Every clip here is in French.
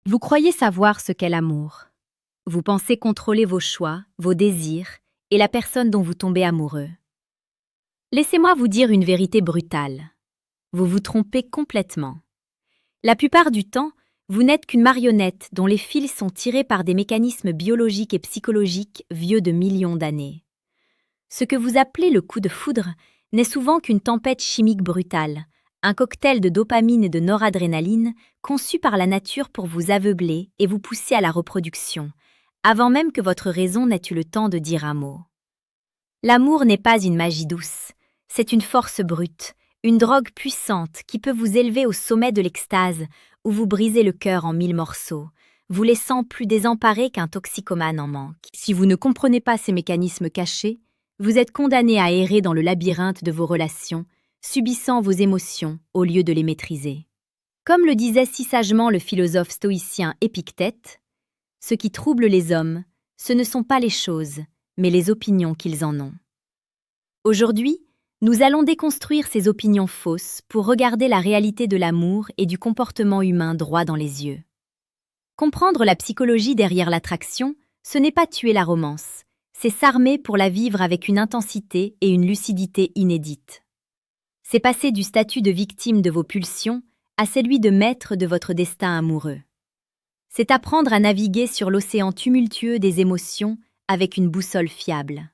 Vous croyez savoir ce qu'est l'amour. Vous pensez contrôler vos choix, vos désirs et la personne dont vous tombez amoureux. Laissez-moi vous dire une vérité brutale. Vous vous trompez complètement. La plupart du temps, vous n'êtes qu'une marionnette dont les fils sont tirés par des mécanismes biologiques et psychologiques vieux de millions d'années. Ce que vous appelez le coup de foudre n'est souvent qu'une tempête chimique brutale, un cocktail de dopamine et de noradrénaline conçu par la nature pour vous aveugler et vous pousser à la reproduction, avant même que votre raison n'ait eu le temps de dire un mot. L'amour n'est pas une magie douce, c'est une force brute, une drogue puissante qui peut vous élever au sommet de l'extase où vous brisez le cœur en 1000 morceaux, vous laissant plus désemparé qu'un toxicomane en manque. Si vous ne comprenez pas ces mécanismes cachés, vous êtes condamné à errer dans le labyrinthe de vos relations, subissant vos émotions au lieu de les maîtriser. Comme le disait si sagement le philosophe stoïcien Épictète, « Ce qui trouble les hommes, ce ne sont pas les choses, mais les opinions qu'ils en ont. » Aujourd'hui, nous allons déconstruire ces opinions fausses pour regarder la réalité de l'amour et du comportement humain droit dans les yeux. Comprendre la psychologie derrière l'attraction, ce n'est pas tuer la romance, c'est s'armer pour la vivre avec une intensité et une lucidité inédites. C'est passer du statut de victime de vos pulsions à celui de maître de votre destin amoureux. C'est apprendre à naviguer sur l'océan tumultueux des émotions avec une boussole fiable.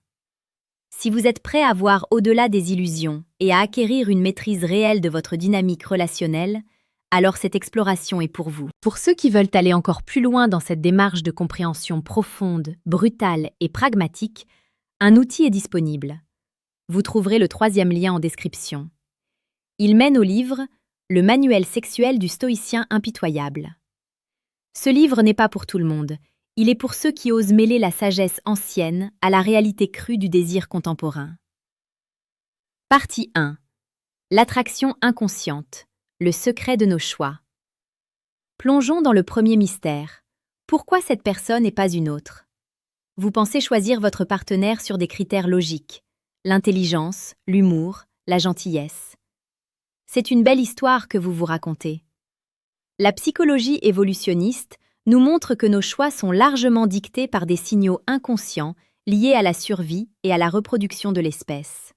Si vous êtes prêt à voir au-delà des illusions et à acquérir une maîtrise réelle de votre dynamique relationnelle, alors cette exploration est pour vous. Pour ceux qui veulent aller encore plus loin dans cette démarche de compréhension profonde, brutale et pragmatique, un outil est disponible. Vous trouverez le 3e lien en description. Il mène au livre « Le manuel sexuel du stoïcien impitoyable ». Ce livre n'est pas pour tout le monde. Il est pour ceux qui osent mêler la sagesse ancienne à la réalité crue du désir contemporain. Partie 1. L'attraction inconsciente, le secret de nos choix. Plongeons dans le premier mystère. Pourquoi cette personne et pas une autre? Vous pensez choisir votre partenaire sur des critères logiques, l'intelligence, l'humour, la gentillesse. C'est une belle histoire que vous vous racontez. La psychologie évolutionniste nous montre que nos choix sont largement dictés par des signaux inconscients liés à la survie et à la reproduction de l'espèce.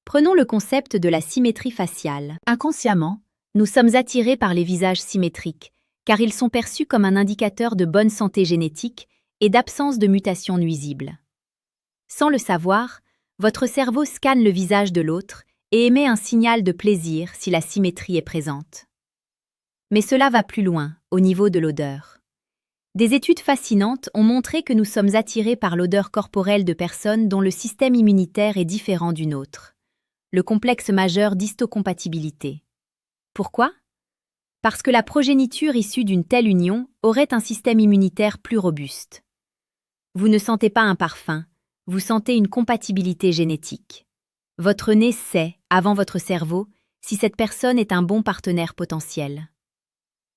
Prenons le concept de la symétrie faciale. Inconsciemment, nous sommes attirés par les visages symétriques, car ils sont perçus comme un indicateur de bonne santé génétique et d'absence de mutations nuisibles. Sans le savoir, votre cerveau scanne le visage de l'autre et émet un signal de plaisir si la symétrie est présente. Mais cela va plus loin, au niveau de l'odeur. Des études fascinantes ont montré que nous sommes attirés par l'odeur corporelle de personnes dont le système immunitaire est différent du nôtre. Le complexe majeur d'histocompatibilité. Pourquoi? Parce que la progéniture issue d'une telle union aurait un système immunitaire plus robuste. Vous ne sentez pas un parfum, vous sentez une compatibilité génétique. Votre nez sait, avant votre cerveau, si cette personne est un bon partenaire potentiel.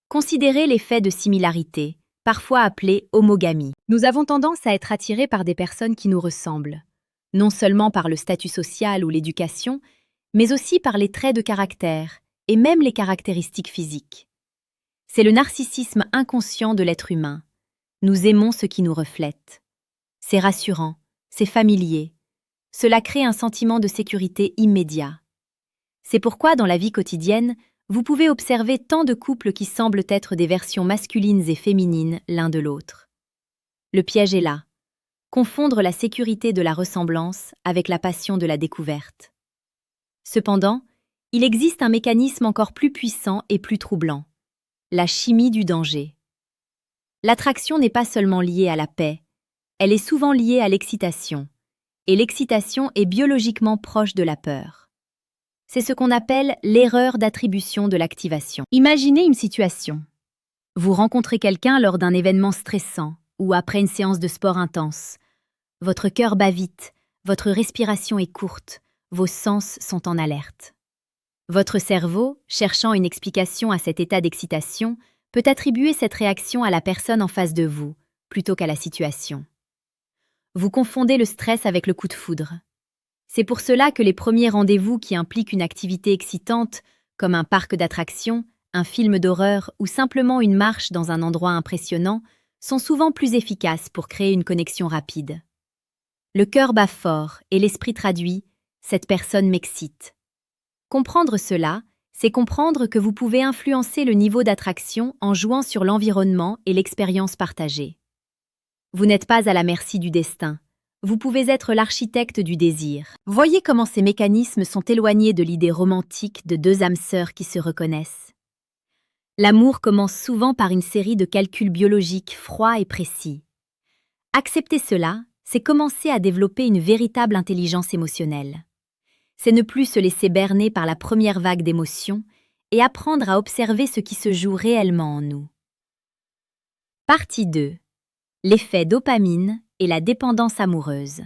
Considérez l'effet de similarité, parfois appelé homogamie. Nous avons tendance à être attirés par des personnes qui nous ressemblent, non seulement par le statut social ou l'éducation, mais aussi par les traits de caractère et même les caractéristiques physiques. C'est le narcissisme inconscient de l'être humain. Nous aimons ce qui nous reflète. C'est rassurant, c'est familier. Cela crée un sentiment de sécurité immédiat. C'est pourquoi dans la vie quotidienne, vous pouvez observer tant de couples qui semblent être des versions masculines et féminines l'un de l'autre. Le piège est là. Confondre la sécurité de la ressemblance avec la passion de la découverte. Cependant, il existe un mécanisme encore plus puissant et plus troublant. La chimie du danger. L'attraction n'est pas seulement liée à la paix, elle est souvent liée à l'excitation. Et l'excitation est biologiquement proche de la peur. C'est ce qu'on appelle l'erreur d'attribution de l'activation. Imaginez une situation. Vous rencontrez quelqu'un lors d'un événement stressant ou après une séance de sport intense. Votre cœur bat vite, votre respiration est courte, vos sens sont en alerte. Votre cerveau, cherchant une explication à cet état d'excitation, peut attribuer cette réaction à la personne en face de vous, plutôt qu'à la situation. Vous confondez le stress avec le coup de foudre. C'est pour cela que les premiers rendez-vous qui impliquent une activité excitante, comme un parc d'attractions, un film d'horreur ou simplement une marche dans un endroit impressionnant sont souvent plus efficaces pour créer une connexion rapide. Le cœur bat fort et l'esprit traduit « cette personne m'excite ». Comprendre cela, c'est comprendre que vous pouvez influencer le niveau d'attraction en jouant sur l'environnement et l'expérience partagée. Vous n'êtes pas à la merci du destin. Vous pouvez être l'architecte du désir. Voyez comment ces mécanismes sont éloignés de l'idée romantique de deux âmes sœurs qui se reconnaissent. L'amour commence souvent par une série de calculs biologiques froids et précis. Accepter cela, c'est commencer à développer une véritable intelligence émotionnelle. C'est ne plus se laisser berner par la première vague d'émotions et apprendre à observer ce qui se joue réellement en nous. Partie 2. L'effet dopamine et la dépendance amoureuse.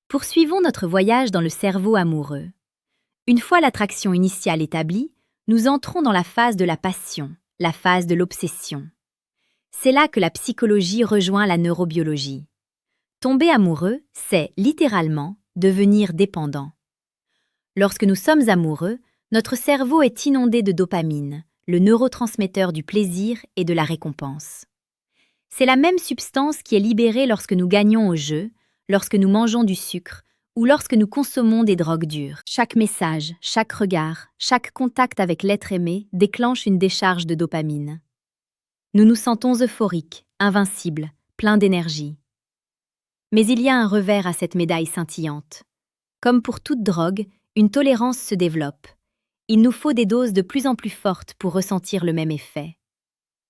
Poursuivons notre voyage dans le cerveau amoureux. Une fois l'attraction initiale établie, nous entrons dans la phase de la passion, la phase de l'obsession. C'est là que la psychologie rejoint la neurobiologie. Tomber amoureux, c'est, littéralement, devenir dépendant. Lorsque nous sommes amoureux, notre cerveau est inondé de dopamine, le neurotransmetteur du plaisir et de la récompense. C'est la même substance qui est libérée lorsque nous gagnons au jeu, lorsque nous mangeons du sucre ou lorsque nous consommons des drogues dures. Chaque message, chaque regard, chaque contact avec l'être aimé déclenche une décharge de dopamine. Nous nous sentons euphoriques, invincibles, pleins d'énergie. Mais il y a un revers à cette médaille scintillante. Comme pour toute drogue, une tolérance se développe. Il nous faut des doses de plus en plus fortes pour ressentir le même effet.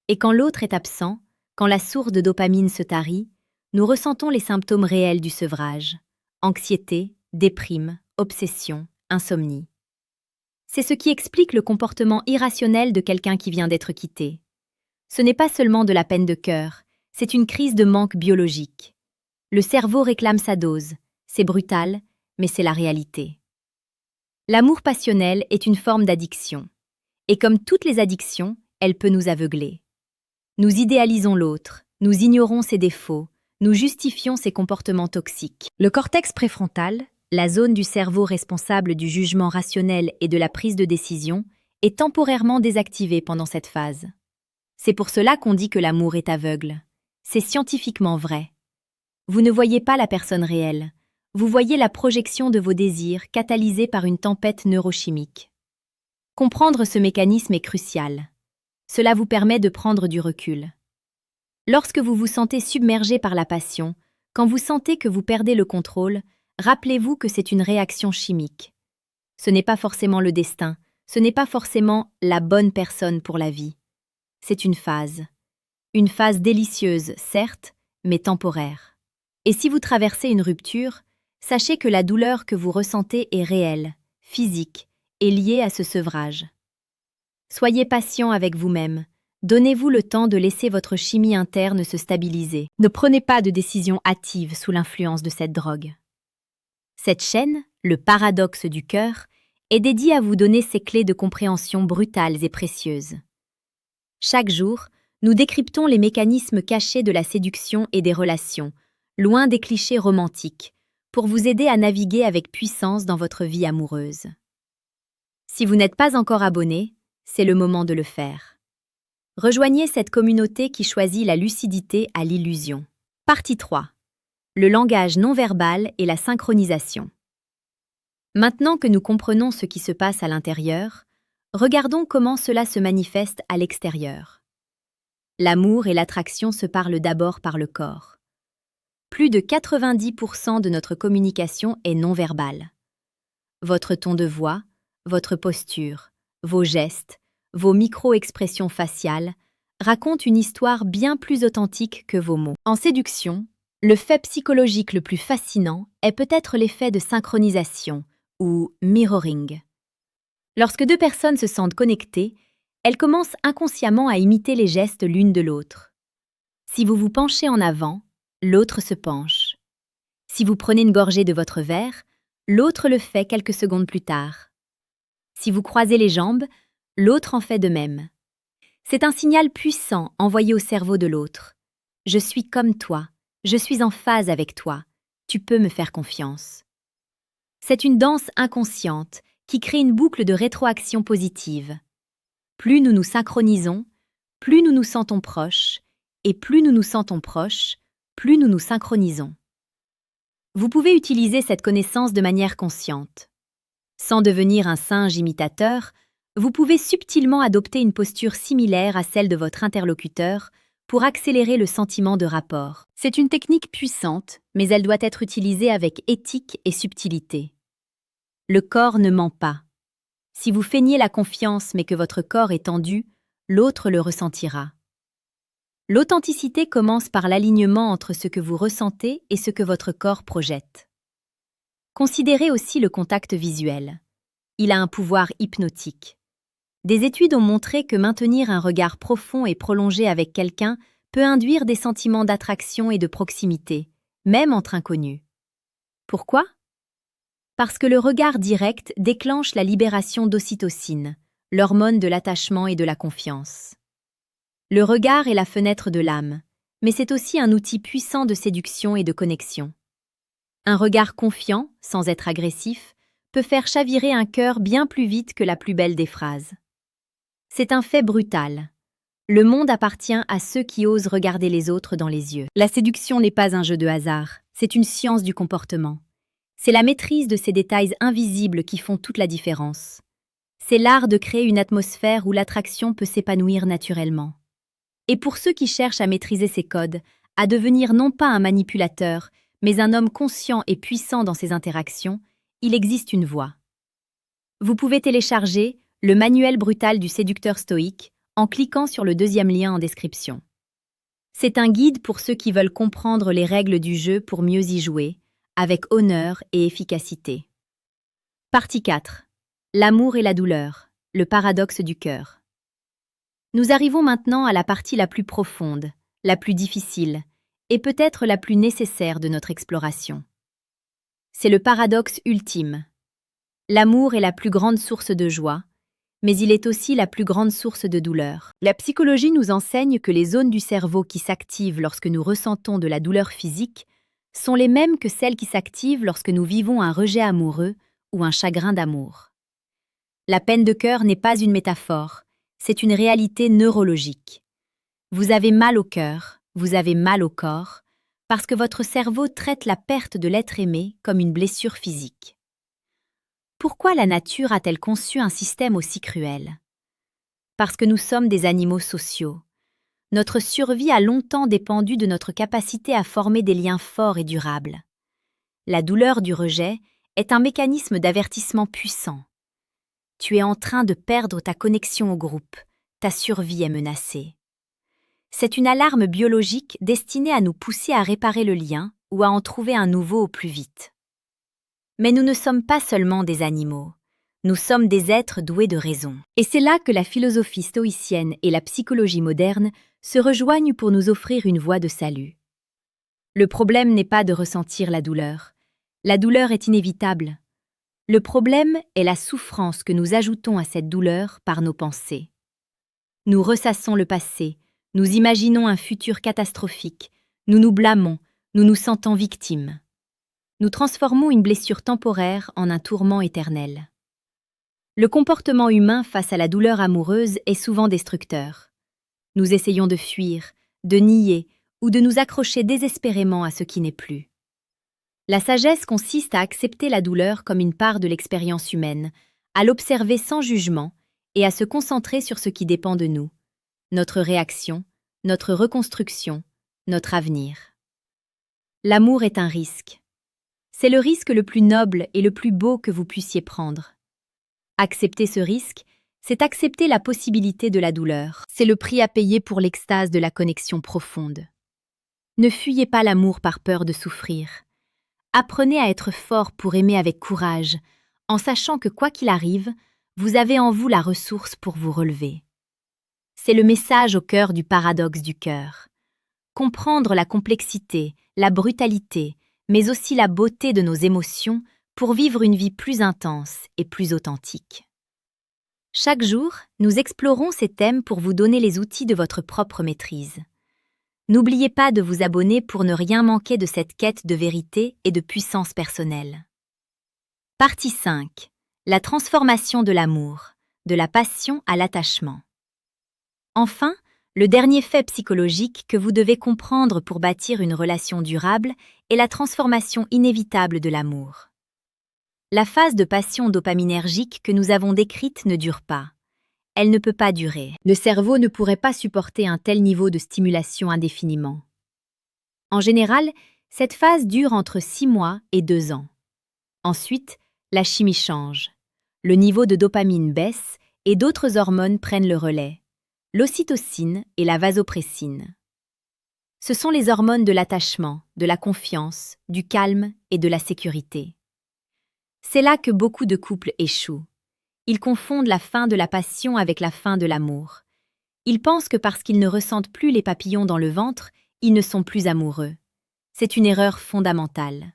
Et quand l'autre est absent, quand la source de dopamine se tarit, nous ressentons les symptômes réels du sevrage. Anxiété, déprime, obsession, insomnie. C'est ce qui explique le comportement irrationnel de quelqu'un qui vient d'être quitté. Ce n'est pas seulement de la peine de cœur, c'est une crise de manque biologique. Le cerveau réclame sa dose, c'est brutal, mais c'est la réalité. L'amour passionnel est une forme d'addiction. Et comme toutes les addictions, elle peut nous aveugler. Nous idéalisons l'autre, nous ignorons ses défauts, nous justifions ses comportements toxiques. Le cortex préfrontal, la zone du cerveau responsable du jugement rationnel et de la prise de décision, est temporairement désactivé pendant cette phase. C'est pour cela qu'on dit que l'amour est aveugle. C'est scientifiquement vrai. Vous ne voyez pas la personne réelle. Vous voyez la projection de vos désirs catalysée par une tempête neurochimique. Comprendre ce mécanisme est crucial. Cela vous permet de prendre du recul. Lorsque vous vous sentez submergé par la passion, quand vous sentez que vous perdez le contrôle, rappelez-vous que c'est une réaction chimique. Ce n'est pas forcément le destin, ce n'est pas forcément la bonne personne pour la vie. C'est une phase. Une phase délicieuse, certes, mais temporaire. Et si vous traversez une rupture, sachez que la douleur que vous ressentez est réelle, physique et liée à ce sevrage. Soyez patient avec vous-même. Donnez-vous le temps de laisser votre chimie interne se stabiliser. Ne prenez pas de décision hâtive sous l'influence de cette drogue. Cette chaîne, le paradoxe du cœur, est dédiée à vous donner ces clés de compréhension brutales et précieuses. Chaque jour, nous décryptons les mécanismes cachés de la séduction et des relations, loin des clichés romantiques, pour vous aider à naviguer avec puissance dans votre vie amoureuse. Si vous n'êtes pas encore abonné, c'est le moment de le faire. Rejoignez cette communauté qui choisit la lucidité à l'illusion. Partie 3. Le langage non-verbal et la synchronisation. Maintenant que nous comprenons ce qui se passe à l'intérieur, regardons comment cela se manifeste à l'extérieur. L'amour et l'attraction se parlent d'abord par le corps. Plus de 90% de notre communication est non-verbale. Votre ton de voix, votre posture, vos gestes, vos micro-expressions faciales racontent une histoire bien plus authentique que vos mots. En séduction, le fait psychologique le plus fascinant est peut-être l'effet de synchronisation ou mirroring. Lorsque deux personnes se sentent connectées, elles commencent inconsciemment à imiter les gestes l'une de l'autre. Si vous vous penchez en avant, l'autre se penche. Si vous prenez une gorgée de votre verre, l'autre le fait quelques secondes plus tard. Si vous croisez les jambes, l'autre en fait de même. C'est un signal puissant envoyé au cerveau de l'autre. Je suis comme toi, je suis en phase avec toi, tu peux me faire confiance. C'est une danse inconsciente qui crée une boucle de rétroaction positive. Plus nous nous synchronisons, plus nous nous sentons proches, et plus nous nous sentons proches, plus nous nous synchronisons. Vous pouvez utiliser cette connaissance de manière consciente. Sans devenir un singe imitateur, vous pouvez subtilement adopter une posture similaire à celle de votre interlocuteur pour accélérer le sentiment de rapport. C'est une technique puissante, mais elle doit être utilisée avec éthique et subtilité. Le corps ne ment pas. Si vous feignez la confiance mais que votre corps est tendu, l'autre le ressentira. L'authenticité commence par l'alignement entre ce que vous ressentez et ce que votre corps projette. Considérez aussi le contact visuel. Il a un pouvoir hypnotique. Des études ont montré que maintenir un regard profond et prolongé avec quelqu'un peut induire des sentiments d'attraction et de proximité, même entre inconnus. Pourquoi ? Parce que le regard direct déclenche la libération d'ocytocine, l'hormone de l'attachement et de la confiance. Le regard est la fenêtre de l'âme, mais c'est aussi un outil puissant de séduction et de connexion. Un regard confiant, sans être agressif, peut faire chavirer un cœur bien plus vite que la plus belle des phrases. C'est un fait brutal. Le monde appartient à ceux qui osent regarder les autres dans les yeux. La séduction n'est pas un jeu de hasard, c'est une science du comportement. C'est la maîtrise de ces détails invisibles qui font toute la différence. C'est l'art de créer une atmosphère où l'attraction peut s'épanouir naturellement. Et pour ceux qui cherchent à maîtriser ces codes, à devenir non pas un manipulateur, mais un homme conscient et puissant dans ses interactions, il existe une voie. Vous pouvez télécharger le manuel brutal du séducteur stoïque en cliquant sur le deuxième lien en description. C'est un guide pour ceux qui veulent comprendre les règles du jeu pour mieux y jouer, avec honneur et efficacité. Partie 4. L'amour et la douleur, le paradoxe du cœur. Nous arrivons maintenant à la partie la plus profonde, la plus difficile, et peut-être la plus nécessaire de notre exploration. C'est le paradoxe ultime. L'amour est la plus grande source de joie, mais il est aussi la plus grande source de douleur. La psychologie nous enseigne que les zones du cerveau qui s'activent lorsque nous ressentons de la douleur physique sont les mêmes que celles qui s'activent lorsque nous vivons un rejet amoureux ou un chagrin d'amour. La peine de cœur n'est pas une métaphore, c'est une réalité neurologique. Vous avez mal au cœur, vous avez mal au corps, parce que votre cerveau traite la perte de l'être aimé comme une blessure physique. Pourquoi la nature a-t-elle conçu un système aussi cruel ? Parce que nous sommes des animaux sociaux. Notre survie a longtemps dépendu de notre capacité à former des liens forts et durables. La douleur du rejet est un mécanisme d'avertissement puissant. Tu es en train de perdre ta connexion au groupe, ta survie est menacée. C'est une alarme biologique destinée à nous pousser à réparer le lien ou à en trouver un nouveau au plus vite. Mais nous ne sommes pas seulement des animaux, nous sommes des êtres doués de raison. Et c'est là que la philosophie stoïcienne et la psychologie moderne se rejoignent pour nous offrir une voie de salut. Le problème n'est pas de ressentir la douleur est inévitable. Le problème est la souffrance que nous ajoutons à cette douleur par nos pensées. Nous ressassons le passé, nous imaginons un futur catastrophique, nous nous blâmons, nous nous sentons victimes. Nous transformons une blessure temporaire en un tourment éternel. Le comportement humain face à la douleur amoureuse est souvent destructeur. Nous essayons de fuir, de nier ou de nous accrocher désespérément à ce qui n'est plus. La sagesse consiste à accepter la douleur comme une part de l'expérience humaine, à l'observer sans jugement et à se concentrer sur ce qui dépend de nous, notre réaction, notre reconstruction, notre avenir. L'amour est un risque. C'est le risque le plus noble et le plus beau que vous puissiez prendre. Accepter ce risque, c'est accepter la possibilité de la douleur. C'est le prix à payer pour l'extase de la connexion profonde. Ne fuyez pas l'amour par peur de souffrir. Apprenez à être fort pour aimer avec courage, en sachant que quoi qu'il arrive, vous avez en vous la ressource pour vous relever. C'est le message au cœur du paradoxe du cœur. Comprendre la complexité, la brutalité, mais aussi la beauté de nos émotions pour vivre une vie plus intense et plus authentique. Chaque jour, nous explorons ces thèmes pour vous donner les outils de votre propre maîtrise. N'oubliez pas de vous abonner pour ne rien manquer de cette quête de vérité et de puissance personnelle. Partie 5. La transformation de l'amour, de la passion à l'attachement. Enfin, le dernier fait psychologique que vous devez comprendre pour bâtir une relation durable est la transformation inévitable de l'amour. La phase de passion dopaminergique que nous avons décrite ne dure pas. Elle ne peut pas durer. Le cerveau ne pourrait pas supporter un tel niveau de stimulation indéfiniment. En général, cette phase dure entre 6 mois et 2 ans. Ensuite, la chimie change. Le niveau de dopamine baisse et d'autres hormones prennent le relais, l'ocytocine et la vasopressine. Ce sont les hormones de l'attachement, de la confiance, du calme et de la sécurité. C'est là que beaucoup de couples échouent. Ils confondent la fin de la passion avec la fin de l'amour. Ils pensent que parce qu'ils ne ressentent plus les papillons dans le ventre, ils ne sont plus amoureux. C'est une erreur fondamentale.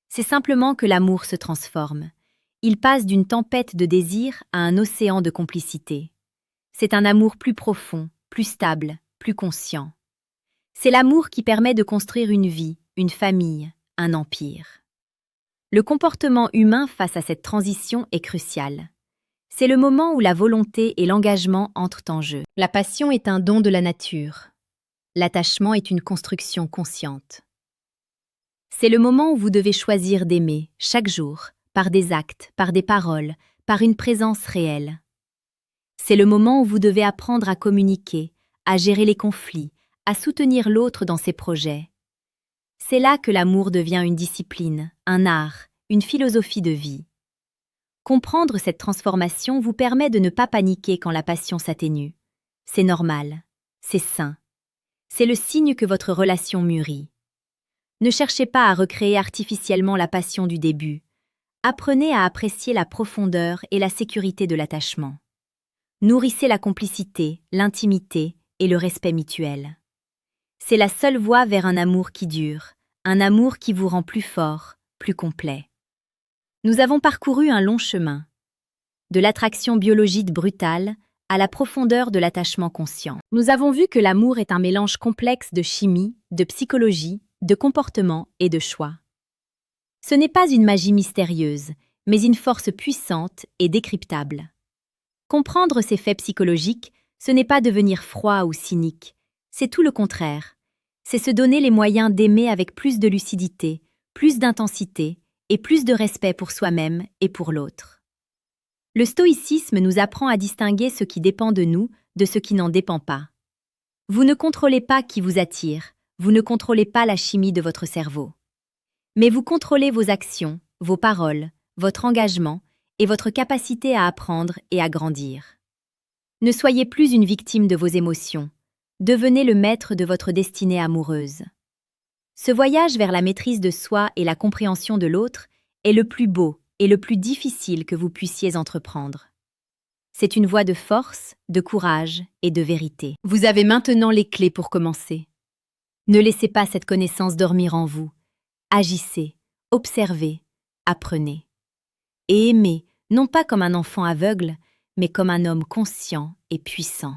C'est simplement que l'amour se transforme. Il passe d'une tempête de désir à un océan de complicité. C'est un amour plus profond, plus stable, plus conscient. C'est l'amour qui permet de construire une vie, une famille, un empire. Le comportement humain face à cette transition est crucial. C'est le moment où la volonté et l'engagement entrent en jeu. La passion est un don de la nature. L'attachement est une construction consciente. C'est le moment où vous devez choisir d'aimer, chaque jour, par des actes, par des paroles, par une présence réelle. C'est le moment où vous devez apprendre à communiquer, à gérer les conflits, à soutenir l'autre dans ses projets. C'est là que l'amour devient une discipline, un art, une philosophie de vie. Comprendre cette transformation vous permet de ne pas paniquer quand la passion s'atténue. C'est normal, c'est sain. C'est le signe que votre relation mûrit. Ne cherchez pas à recréer artificiellement la passion du début. Apprenez à apprécier la profondeur et la sécurité de l'attachement. Nourrissez la complicité, l'intimité et le respect mutuel. C'est la seule voie vers un amour qui dure, un amour qui vous rend plus fort, plus complet. Nous avons parcouru un long chemin, de l'attraction biologique brutale à la profondeur de l'attachement conscient. Nous avons vu que l'amour est un mélange complexe de chimie, de psychologie, de comportement et de choix. Ce n'est pas une magie mystérieuse, mais une force puissante et décryptable. Comprendre ces faits psychologiques, ce n'est pas devenir froid ou cynique, c'est tout le contraire. C'est se donner les moyens d'aimer avec plus de lucidité, plus d'intensité et plus de respect pour soi-même et pour l'autre. Le stoïcisme nous apprend à distinguer ce qui dépend de nous de ce qui n'en dépend pas. Vous ne contrôlez pas qui vous attire, vous ne contrôlez pas la chimie de votre cerveau. Mais vous contrôlez vos actions, vos paroles, votre engagement et votre capacité à apprendre et à grandir. Ne soyez plus une victime de vos émotions, devenez le maître de votre destinée amoureuse. Ce voyage vers la maîtrise de soi et la compréhension de l'autre est le plus beau et le plus difficile que vous puissiez entreprendre. C'est une voie de force, de courage et de vérité. Vous avez maintenant les clés pour commencer. Ne laissez pas cette connaissance dormir en vous. Agissez, observez, apprenez. Et aimez, non pas comme un enfant aveugle, mais comme un homme conscient et puissant.